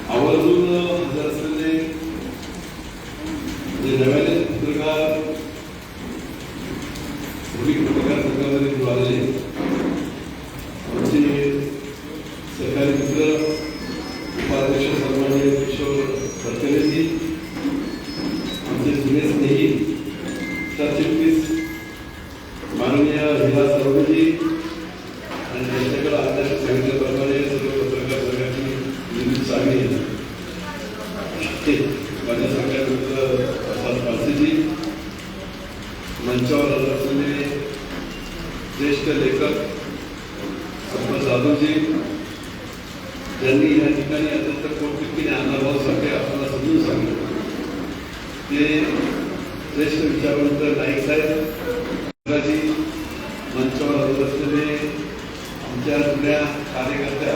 आवर्जून हजर असलेले जे नव्याने पत्रकार संघामध्ये आलेले आमचे सरकारी मित्र उपाध्यक्ष सन्माननीय किशोर सरकरेजी, आमचे जुने स्नेही सरचिटणीस माननीय हिरा सरवजी आणि त्यांच्याकडे आताच सांगितल्याप्रमाणे सर्व पत्रकार वर्गाची निवृत्त सामी माझ्या सगळ्या मित्र प्रसाद पारसेजी, मंचावर असलेले ज्येष्ठ लेखक संपत जाधवजी, ज्यांनी या ठिकाणी अत्यंत पोटतिडकीने अण्णाभाऊसारखे आपल्याला समजून सांगितलं, ते ज्येष्ठ विचारवंत नाईक साहेब, मंचावर हजर असलेले आमच्या जुन्या कार्यकर्त्या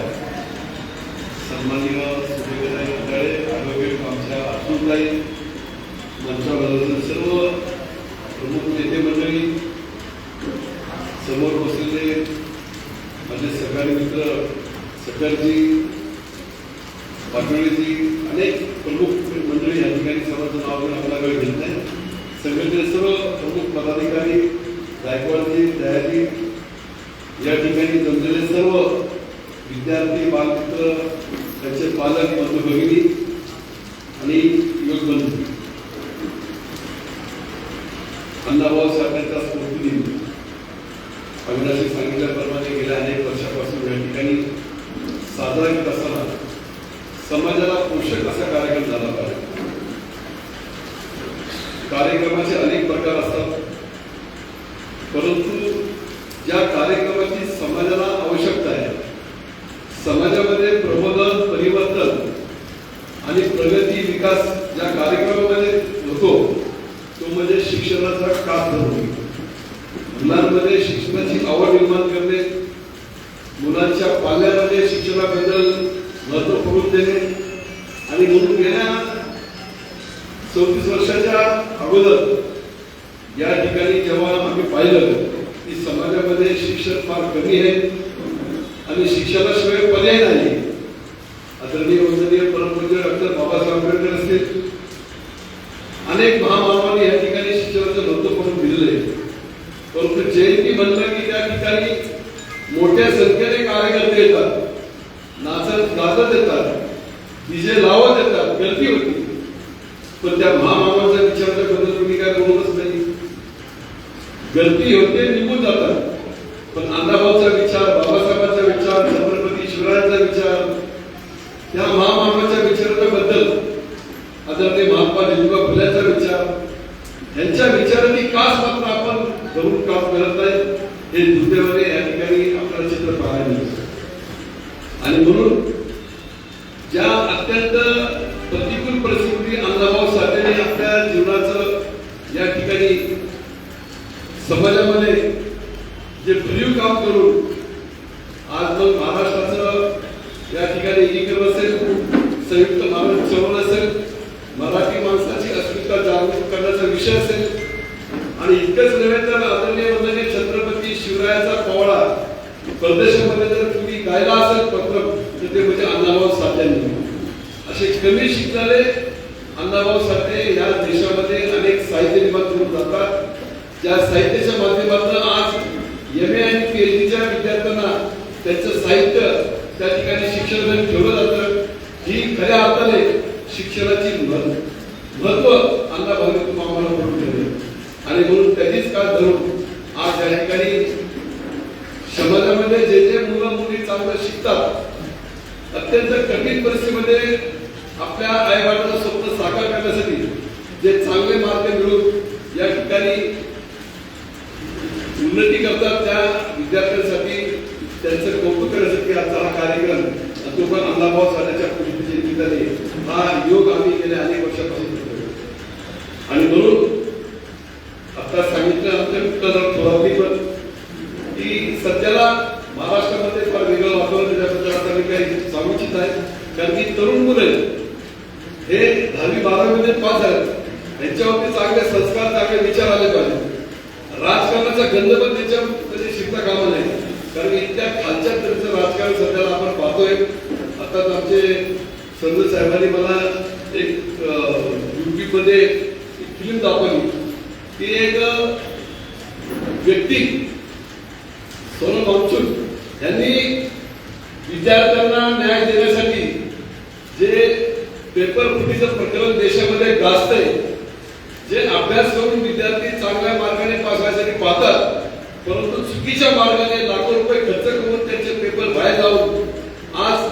सन्माननीय सुरेखाताई मंडळे, ॲडव्होकेट आमच्या अतुलताई, मंचावर हजर सर्व प्रमुख नेते मंडळी, समोर बसलेले माझे सहकारी मित्र सकरजी, पाटोळेजी, अनेक प्रमुख मंडळी या ठिकाणी सर्वांचं नाव घेऊन आपला वेळ घेत नाही, संघटनेचे सर्व प्रमुख पदाधिकारी, गायकवाडजी, दयाजी, या ठिकाणी जमलेले सर्व विद्यार्थी, बालमित्र, त्यांचे पालक, बंधू भगिनी आणि युवक बंधू, अण्णाभाऊ साहेबांच्या स्फूर्तीने अविनाशी सांगितल्याप्रमाणे गेल्या अनेक वर्षापासून या ठिकाणी साजरा करत असताना समाजाला पोषक असा कार्यक्रम झाला पाहिजे. कार्यक्रमाचे अनेक प्रकार असतात, परंतु ज्या कार्यक्रमाची समाजाला आवश्यकता आहे, समाजामध्ये प्रबोधन, परिवर्तन आणि प्रगती, विकास ज्या कार्यक्रमामध्ये होतो तो म्हणजे शिक्षणाचा काळ ठरवणे, मुलांमध्ये शिक्षणाची आवड निर्माण करणे, मुलांच्या पाल्यामध्ये शिक्षणाबद्दल महत्त्व पडून देणे. आणि म्हणून गेल्या 34 वर्षाच्या अगोदर या ठिकाणी जेव्हा आम्ही पाहिलं की समाजामध्ये शिक्षण फार कमी आहे आणि शिक्षणाशिवाय पर्याय नाही, आदरणीय वंदनीय परमपूज्य डॉक्टर बाबासाहेब आंबेडकर असतील, अनेक महामानवांनी या ठिकाणी शिक्षणाचं महत्त्व पडून दिलेलं आहे, परंतु जयंती म्हणलं की त्या ठिकाणी मोठ्या संख्येने कार्यकर्ते येतात, नाचत गाजत येतात, डीजे लावत येतात, गर्दी होती, पण त्या महामानवांच्या विचाराच्या बद्दल तुम्ही काय बोलतच नाही. गर्दी होते, निघून जातात, पण अण्णाभाऊचा विचार, बाबासाहेबांचा विचार, छत्रपती शिवरायांचा विचार, त्या महामानवाच्या विचाराच्या बद्दल आदरणीय महात्मा ज्योतिबा फुलेंचा विचार, यांच्या विचारांनी कास मात्र आपण धरून काम करत नाही, हे दुर्दैवाने या ठिकाणी आपल्याला चित्र पाहायला मिळतं. आणि म्हणून ज्या अत्यंत प्रतिकूल परिस्थिती अण्णाभाऊ साठेने आपल्या जीवनाचं या ठिकाणी समाजामध्ये जे भरीव काम करून आज मग महाराष्ट्राचं या ठिकाणी एकीकरण असेल, संयुक्त महाराष्ट्र चळवळ असेल, मराठी माणसाची अस्मिता जागृत करण्याचा विषय असेल, आणि इतकंच नव्हे तर आदरणीय वंदनीय छत्रपती शिवरायाचा पोवाडा परदेशामध्ये जर तुम्ही गायला असेल पत्र, तर ते म्हणजे अण्णाभाऊ साठ्यांनी. असे कमी शिकणारे अण्णाभाऊ साठे या देशामध्ये अनेक साहित्य निर्माण करून जातात, ज्या साहित्याच्या माध्यमातून आज MA आणि PhDच्या विद्यार्थ्यांना त्यांचं साहित्य त्या ठिकाणी शिक्षण ठेवलं जातं. ही खऱ्या अर्थाने शिक्षणाची महत्व अण्णाभाऊंनी तुम्हाला पडून ठेवले, आणि म्हणून त्याचीच काळ धरून आज या ठिकाणी समाजामध्ये जे जे मुलं मुली चांगलं शिकतात, अत्यंत कठीण परिस्थितीमध्ये आपल्या आईबापाचं स्वप्न साकार करण्यासाठी जे चांगले मार्ग मिळून या ठिकाणी उन्नती करतात, त्या विद्यार्थ्यांसाठी त्यांचं कौतुक करण्यासाठी आजचा हा कार्यक्रम, तो पण अण्णाभाऊ साठेच्या पुण्यतिथीच्या निमित्ताने हा योग आम्ही गेल्या अनेक वर्षापासून करतो. आणि म्हणून आता सांगितलं आमच्या थोराती पण की सध्याला महाराष्ट्रामध्ये फार वेगळं वातावरण त्याच्याबद्दल आता मी काही सांगू इच्छित आहे, कारण की तरुण मुलं हे 10वी 12वी मध्ये पास झाले, त्यांच्यावरती चांगले संस्कार, चांगले विचार आले पाहिजे. राजकारणाचा गंध पण त्याच्यामध्ये शिकता कामा नाही, कारण इतक्या खालच्या तऱ्हेचं राजकारण सध्याला आपण पाहतो. आताच आमचे संजय साहेबांनी मला एक यूपीमध्ये फिल्म दाखवली. ती एक व्यक्ती सोनम वांगचुक यांनी विद्यार्थ्यांना न्याय देण्यासाठी जे पेपर फुटीचं प्रकरण देशामध्ये गाजतंय, जे अभ्यास करून विद्यार्थी चांगल्या मार्गाने पास व्हायसाठी पाहतात, परंतु चुकीच्या मार्गाने लाखो रुपये खर्च करून त्यांचे पेपर बाहेर जाऊन आज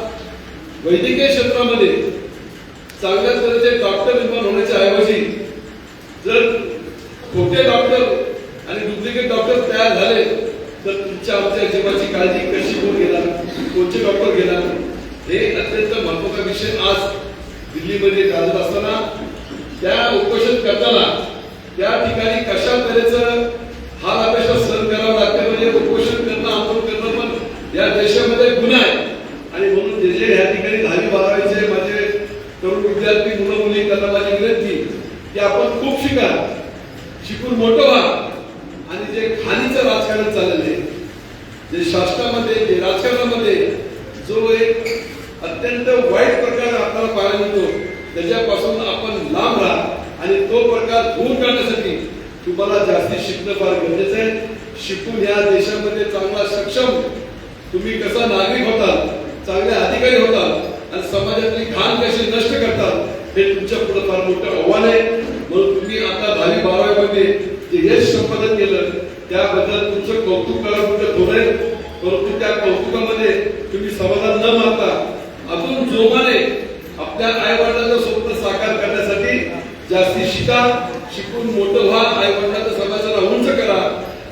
वैद्यकीय क्षेत्रामध्ये चांगल्या तऱ्हेचे डॉक्टर निर्माण होण्याच्या ऐवजी जर खोटे डॉक्टर आणि डुप्लिकेट डॉक्टर तयार झाले तर तुमच्या आमच्या जीवाची काळजी कशी कोण घेणार, कोणते डॉक्टर घेणार? हे अत्यंत महत्त्वाचा विषय आज दिल्लीमध्ये गाजत असताना, त्या उपोषण करताना त्या ठिकाणी कशा तऱ्हेचं हाल अपेक्षा सहन करावं लागते. म्हणजे उपोषण करणं, आंदोलन करणं पण या देशामध्ये गुन्हा आहे. आणि म्हणून जे जे या ठिकाणी 10वी-12वीचे माझे तरुण विद्यार्थी मुलं मुली त्यांना माझी विनंती की आपण खूप शिका, शिकून मोठं व्हा. आणि जे खालीचं राजकारण चाललेलं आहे, जे शासनामध्ये, जे राजकारणामध्ये जो एक अत्यंत वाईट प्रकार आपल्याला पाहायला मिळतो, त्याच्यापासून आपण लांब राहा. आणि तो प्रकार दूर करण्यासाठी तुम्हाला जास्ती शिकणं फार गरजेचं आहे. शिकून या देशामध्ये चांगला सक्षम तुम्ही कसा नागरिक होतात, चांगले अधिकारी होतात आणि समाजातली घाण कशी नष्ट करतात, हे तुमच्या पुढे फार मोठं आव्हान आहे. म्हणून तुम्ही आता 10वी-12वी मध्ये जे यश संपादन केलं त्याबद्दल तुमचं कौतुक करा, तुमचं थोडं आहे. परंतु त्या कौतुकामध्ये तुम्ही समाधान न मानता अजून जोमाने आपल्या आई वडिलांचं स्वप्न साकार करण्यासाठी जास्ती शिका, शिकून मोठं व्हा, आई वडिलांचं समाजाला उंच करा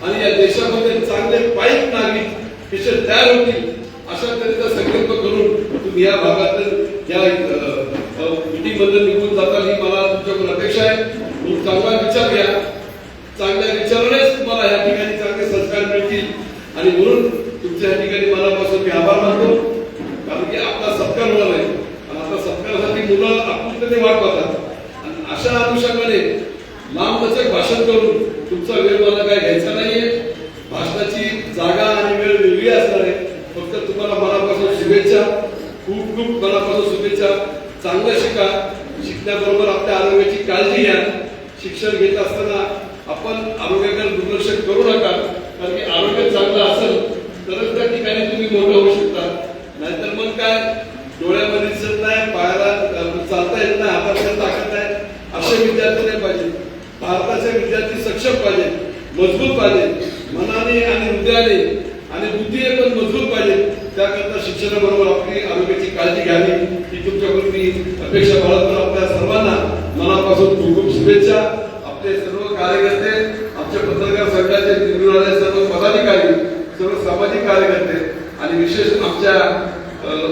आणि या देशामध्ये चांगले पाईक नागरिक कसे तयार होतील अशा तऱ्हेचा संकल्प करून तुम्ही या भागात या मीटिंग बद्दल निघून जाताल ही मला तुमच्याकडून अपेक्षा आहे. म्हणून चांगला विचार घ्या, चांगल्या विचारानेच तुम्हाला या ठिकाणी चांगले संस्कार मिळतील. आणि म्हणून तुमच्या या ठिकाणी मनापासून मी आभार मानतो, कारण की आपला सत्कार होणार आहे आणि आता सत्कारासाठी मुलं आपुलकीने वाट पाहतात. आणि अशा अनुषंगाने लांबलचक भाषण करून तुमचा वेळ मला काय घ्यायचा नाहीये. भाषणाची जागा आणि वेळ वेगळी असणार आहे. फक्त तुम्हाला मनापासून शुभेच्छा, खूप खूप मनापासून शुभेच्छा. चांगलं शिका, शिकण्याबरोबर आपल्या आरोग्याची काळजी घ्या. शिक्षण घेत असताना आपण आरोग्याकडे दुर्लक्ष करू नका, कारण की आरोग्य चांगलं असेल तरच त्या ठिकाणी तुम्ही मोठं होऊ शकता. नाहीतर मग काय, डोळ्यामध्ये दिसत नाही, पायाला चालता येत नाही, हाताला ताकद नाही, असे विद्यार्थी नाही पाहिजे. भारताचे विद्यार्थी सक्षम पाहिजे, मजबूत पाहिजे, मनाने आणि हृदयाने आणि बुद्धीने पण मजबूत पाहिजे. त्याकरता शिक्षणाबरोबर आपली आरोग्याची काळजी घ्यावी ही तुमच्याकडून मी अपेक्षा बाळगतो. आपल्या सर्वांना मनापासून खूप खूप शुभेच्छा. आपले सर्व कार्यकर्ते, आमच्या पत्रकार संघाचे निवडून आलेले सर्व पदाधिकारी, सर्व सामाजिक कार्यकर्ते आणि विशेष आमच्या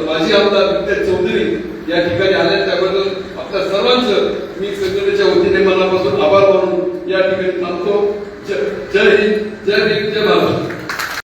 माजी आमदार विद्या चौधरी या ठिकाणी आले, त्याबद्दल आपल्या सर्वांचं मी संघटनेच्या वतीने मनापासून आभार मानून या ठिकाणी थांबतो. जय हिंद, जय भीम, जय भारत.